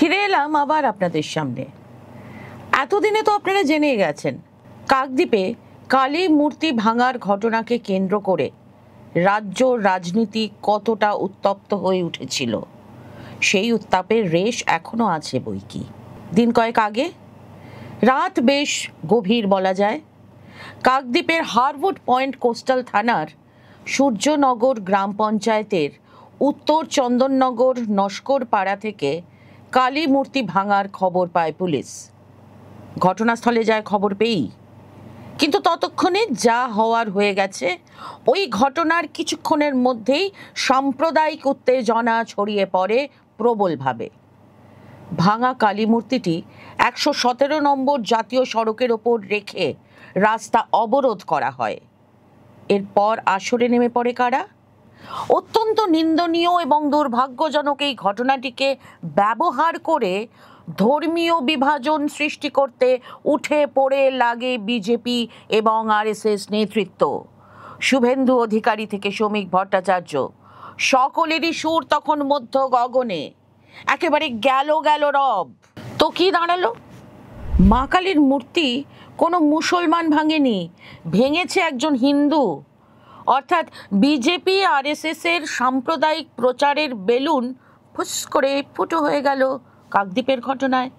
ফিরে এলাম আবার আপনাদের সামনে। এতদিনে তো আপনারা জেনে গেছেন কাকদ্বীপে কালী মূর্তি ভাঙার ঘটনাকে কেন্দ্র করে রাজ্য রাজনীতি কতটা উত্তপ্ত হয়ে উঠেছিল। সেই উত্তাপের রেশ এখনো আছে বইকি। দিন কয়েক আগে, রাত বেশ গভীর বলা যায়, কাকদ্বীপের হারউড পয়েন্ট কোস্টাল থানার সূর্যনগর গ্রাম পঞ্চায়েতের উত্তর চন্দননগর নস্কর পাড়া থেকে কালী মূর্তি ভাঙার খবর পায় পুলিশ। ঘটনাস্থলে যায় খবর পেয়েই, কিন্তু ততক্ষণে যা হওয়ার হয়ে গেছে। ওই ঘটনার কিছুক্ষণের মধ্যেই সাম্প্রদায়িক উত্তেজনা ছড়িয়ে পড়ে প্রবলভাবে। ভাঙা কালী মূর্তিটি 117 নম্বর জাতীয় সড়কের ওপর রেখে রাস্তা অবরোধ করা হয়। এরপর আসরে নেমে পড়ে কারা? অত্যন্ত নিন্দনীয় এবং দুর্ভাগ্যজনক এই ঘটনাটিকে ব্যবহার করে ধর্মীয় বিভাজন সৃষ্টি করতে উঠে পড়ে লাগে বিজেপি এবং আরএসএস নেতৃত্ব। শুভেন্দু অধিকারী থেকে শ্রমিক ভট্টাচার্য, সকলেরই সুর তখন মধ্য গগনে, একেবারে গেল রব। তো কি দাঁড়ালো? মা কালীর মূর্তি কোনো মুসলমান ভাঙেনি, ভেঙেছে একজন হিন্দু। অর্থাৎ বিজেপি আরএসএস এর সাম্প্রদায়িক প্রচারের বেলুন ফুস করে ফুটো হয়ে গেল কাকদ্বীপের ঘটনায়।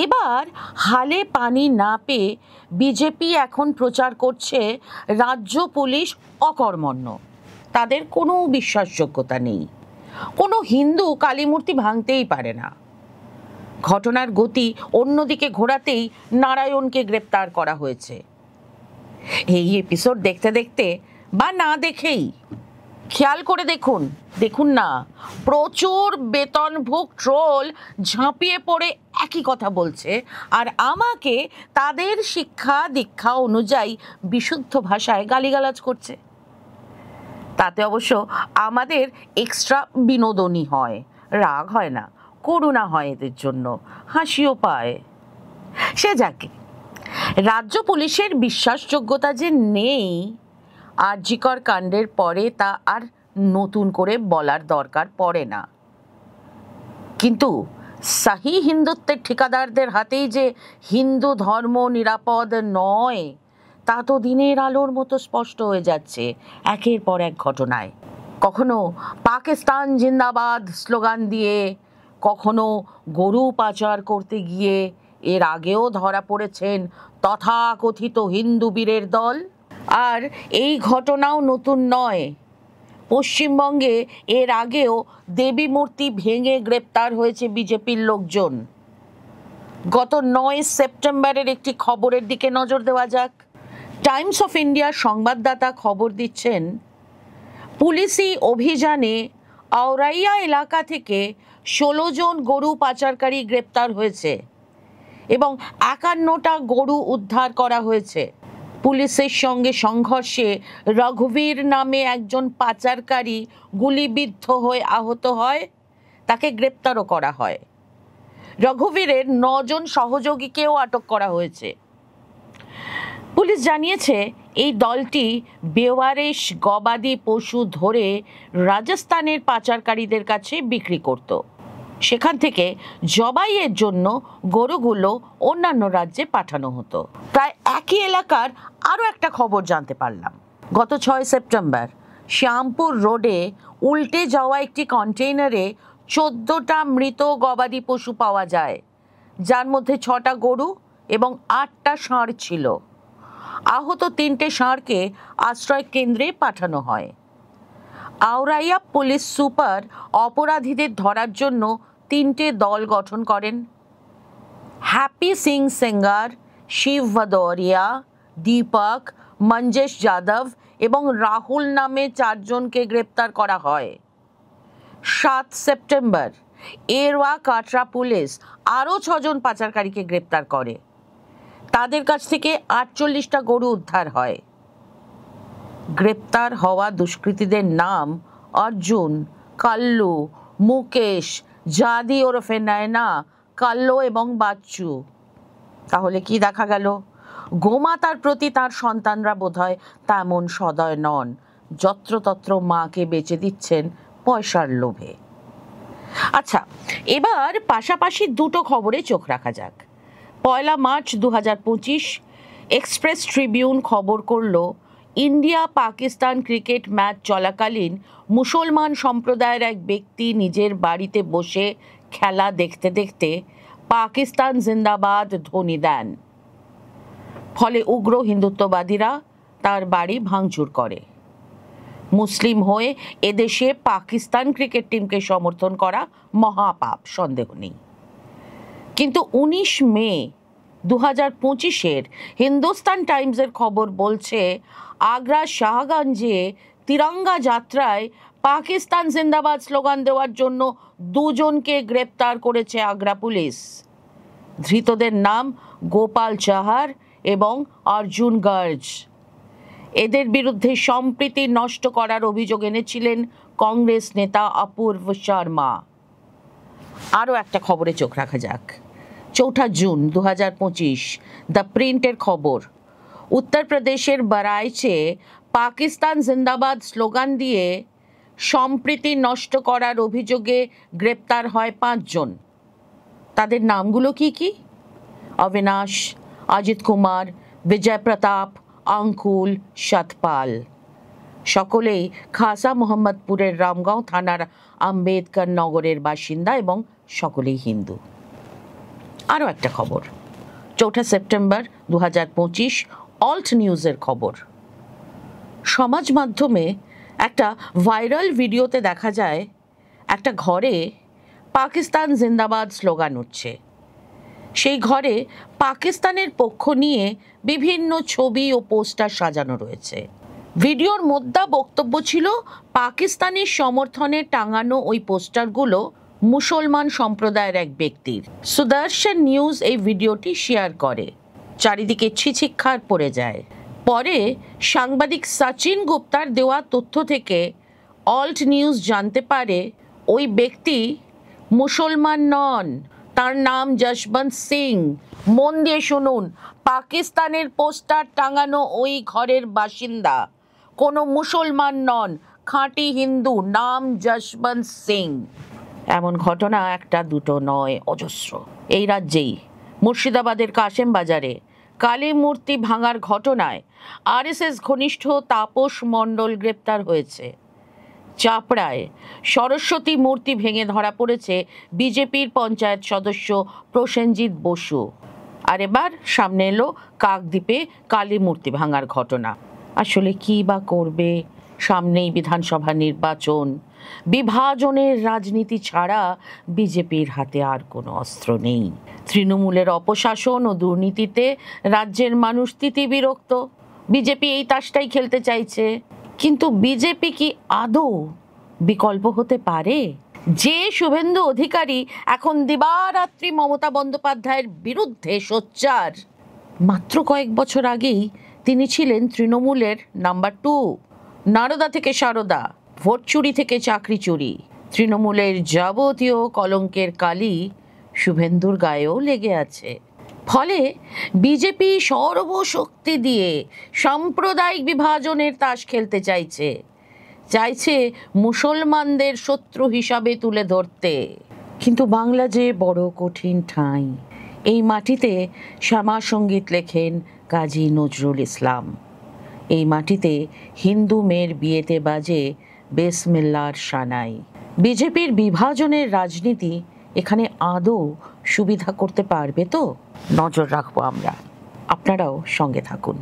এবার হালে পানি না পেয়ে বিজেপি এখন প্রচার করছে রাজ্য পুলিশ অকর্মণ্য, তাদের কোনো বিশ্বাসযোগ্যতা নেই, কোনো হিন্দু কালী মূর্তি ভাঙতেই পারে না। ঘটনার গতি অন্যদিকে ঘোরাতেই নারায়ণকে গ্রেপ্তার করা হয়েছে। এই এপিসোড দেখতে দেখতে বা না দেখেই খেয়াল করে দেখুন না, প্রচুর বেতনভোগ ট্রোল ঝাঁপিয়ে পড়ে একই কথা বলছে, আর আমাকে তাদের শিক্ষা দীক্ষা অনুযায়ী বিশুদ্ধ ভাষায় গালিগালাজ করছে। তাতে অবশ্য আমাদের এক্সট্রা বিনোদনই হয়, রাগ হয় না, করুণা হয়, এদের জন্য হাসিও পায়। সে যাকে, রাজ্য পুলিশের বিশ্বাসযোগ্যতা যে নেই আরজিকর কাণ্ডের পরে তা আর নতুন করে বলার দরকার পড়ে না। কিন্তু সাহি হিন্দুত্বের ঠিকাদারদের হাতেই যে হিন্দু ধর্ম নিরাপদ নয় তা তো দিনের আলোর মতো স্পষ্ট হয়ে যাচ্ছে একের পর এক ঘটনায়। কখনো পাকিস্তান জিন্দাবাদ স্লোগান দিয়ে, কখনো গরু পাচার করতে গিয়ে এর আগেও ধরা পড়েছেন তথাকথিত হিন্দু বীরের দল। আর এই ঘটনাও নতুন নয়। পশ্চিমবঙ্গে এর আগেও দেবী মূর্তি ভেঙে গ্রেপ্তার হয়েছে বিজেপির লোকজন। গত 9 সেপ্টেম্বরের একটি খবরের দিকে নজর দেওয়া যাক। টাইমস অফ ইন্ডিয়ার সংবাদদাতা খবর দিচ্ছেন, পুলিশি অভিযানে আওরাইয়া এলাকা থেকে 16 জন গরু পাচারকারী গ্রেপ্তার হয়েছে এবং 51টা গরু উদ্ধার করা হয়েছে। পুলিশের সঙ্গে সংঘর্ষে রঘুবীর নামে একজন পাচারকারী গুলিবিদ্ধ হয়ে আহত হয়, তাকে গ্রেপ্তারও করা হয়। রঘুবীরের 9 জন সহযোগীকেও আটক করা হয়েছে। পুলিশ জানিয়েছে এই দলটি বেওয়ারিশ গবাদি পশু ধরে রাজস্থানের পাচারকারীদের কাছে বিক্রি করত। সেখান থেকে জবাইয়ের জন্য গরুগুলো অন্যান্য রাজ্যে পাঠানো হতো। প্রায় একই এলাকার আরও একটা খবর জানতে পারলাম। গত 6 সেপ্টেম্বর শ্যামপুর রোডে উল্টে যাওয়া একটি কন্টেইনারে 14টা মৃত গবাদি পশু পাওয়া যায়, যার মধ্যে 6টা গরু এবং 8টা ষাঁড় ছিল। আহত 3টে ষাঁড়কে আশ্রয় কেন্দ্রে পাঠানো হয়। আওরাইয়া পুলিশ সুপার অপরাধীদের ধরার জন্য 3টে দল গঠন করেন। হ্যাপি সিং সেঙ্গার, শিব ভাদৌরিয়া, দীপক, মঞ্জেশ যাদব এবং রাহুল নামে 4 জনকে গ্রেপ্তার করা হয়। 7 সেপ্টেম্বর এরওয়া কাটরা পুলিশ আরও 6 জন পাচারকারীকে গ্রেপ্তার করে। তাদের কাছ থেকে 48টা গরু উদ্ধার হয়। গ্রেপ্তার হওয়া দুষ্কৃতীদের নাম অর্জুন, কাল্লু, মুকেশ, জাদি ওরফে নয়না, কাল্লো এবং বাচ্চু। তাহলে কি দেখা গেল? গোমাতার প্রতি তার সন্তানরা বোধহয় তেমন সদয় নন, যত্রতত্র মাকে বেচে দিচ্ছেন পয়সার লোভে। আচ্ছা, এবার পাশাপাশি দুটো খবরে চোখ রাখা যাক। 1 মার্চ 2025 এক্সপ্রেস ট্রিবিউন খবর করল, ইন্ডিয়া পাকিস্তান ক্রিকেট ম্যাচ চলাকালীন মুসলমান সম্প্রদায়ের এক ব্যক্তি নিজের বাড়িতে বসে খেলা দেখতে দেখতে পাকিস্তান জিন্দাবাদ ধ্বনি দেন। ফলে উগ্র হিন্দুত্ববাদীরা তার বাড়ি ভাঙচুর করে। মুসলিম হয়ে এদেশে পাকিস্তান ক্রিকেট টিমকে সমর্থন করা মহাপাপ, সন্দেহ নেই। কিন্তু 19 মে 2025 হিন্দুস্তান টাইমসের খবর বলছে, আগ্রা শাহগঞ্জে তিরঙ্গা যাত্রায় পাকিস্তান জিন্দাবাদ স্লোগান দেওয়ার জন্য 2 জনকে গ্রেপ্তার করেছে আগ্রা পুলিশ। ধৃতদের নাম গোপাল চাহার এবং অর্জুন গর্জ। এদের বিরুদ্ধে সম্প্রীতি নষ্ট করার অভিযোগ এনেছিলেন কংগ্রেস নেতা অপূর্ব শর্মা। আরও একটা খবরে চোখ রাখা যাক। 4 জুন 2025 দ্য প্রিন্টের খবর, উত্তরপ্রদেশের বারাইচে পাকিস্তান জিন্দাবাদ স্লোগান দিয়ে সম্প্রীতি নষ্ট করার অভিযোগে গ্রেপ্তার হয় 5 জন। তাদের নামগুলো কি কি? অবিনাশ, অজিত কুমার, বিজয় প্রতাপ, অঙ্কুল, সতপাল। সকলেই খাসা মোহাম্মদপুরের রামগাঁও থানার আম্বেদকর নগরের বাসিন্দা এবং সকলেই হিন্দু। আরও একটা খবর, 4 সেপ্টেম্বর 2025 অল্ট নিউজের খবর। সমাজ মাধ্যমে একটা ভাইরাল ভিডিওতে দেখা যায় একটা ঘরে পাকিস্তান জিন্দাবাদ স্লোগান উঠছে। সেই ঘরে পাকিস্তানের পক্ষ নিয়ে বিভিন্ন ছবি ও পোস্টার সাজানো রয়েছে। ভিডিওর মধ্যে বক্তব্য ছিল, পাকিস্তানের সমর্থনে টাঙানো ওই পোস্টারগুলো মুসলমান সম্প্রদায়ের এক ব্যক্তির। সুদর্শন নিউজ এই ভিডিওটি শেয়ার করে। চারিদিকে ছিছিক্ষার পড়ে যায়। পরে সাংবাদিক সচিন গুপ্তার দেওয়া তথ্য থেকে অল্ট নিউজ জানতে পারে ওই ব্যক্তি মুসলমান নন, তার নাম যশবন্ত সিং। মন দিয়ে শুনুন, পাকিস্তানের পোস্টার টাঙানো ওই ঘরের বাসিন্দা কোনো মুসলমান নন, খাঁটি হিন্দু, নাম যশবন্ত সিং। এমন ঘটনা একটা দুটো নয়, অজস্র। এই রাজ্যেই মুর্শিদাবাদের কাশেম বাজারে কালী মূর্তি ভাঙার ঘটনায় আরএসএস ঘনিষ্ঠ তাপস মণ্ডল গ্রেপ্তার হয়েছে। চাপড়ায় সরস্বতী মূর্তি ভেঙে ধরা পড়েছে বিজেপির পঞ্চায়েত সদস্য প্রসেনজিৎ বসু। আর এবার সামনে এলো কাকদ্বীপে কালী মূর্তি ভাঙার ঘটনা। আসলে কি বা করবে? সামনেই বিধানসভা নির্বাচন। বিভাজনের রাজনীতি ছাড়া বিজেপির হাতে আর কোনো অস্ত্র নেই। তৃণমূলের অপশাসন ও দুর্নীতিতে রাজ্যের মানুষ তিতিবিরক্ত। বিজেপি এই তাসটাই খেলতে চাইছে। কিন্তু বিজেপি কি আদৌ বিকল্প হতে পারে? যে শুভেন্দু অধিকারী এখন দিবারাত্রি মমতা বন্দ্যোপাধ্যায়ের বিরুদ্ধে সোচ্চার, মাত্র কয়েক বছর আগেই তিনি ছিলেন তৃণমূলের নাম্বার 2। নারদা থেকে সারদা, ভোট চুরি থেকে চাকরি চুরি, তৃণমূলের যাবতীয় কলঙ্কের কালি শুভেন্দুর গায়েও লেগে আছে। ফলে বিজেপি সর্বশক্তি দিয়ে সাম্প্রদায়িক বিভাজনের তাস খেলতে চাইছে মুসলমানদের শত্রু হিসাবে তুলে ধরতে। কিন্তু বাংলা যে বড় কঠিন ঠাঁই। এই মাটিতে শ্যামা সঙ্গীত লেখেন কাজী নজরুল ইসলাম। এই মাটিতে হিন্দু মেয়ের বিয়েতে বাজে বিসমিল্লাহর সানাই। বিজেপির বিভাজনের রাজনীতি এখানে আদৌ সুবিধা করতে পারবে তো? নজর রাখবো আমরা। আপনারাও সঙ্গে থাকুন।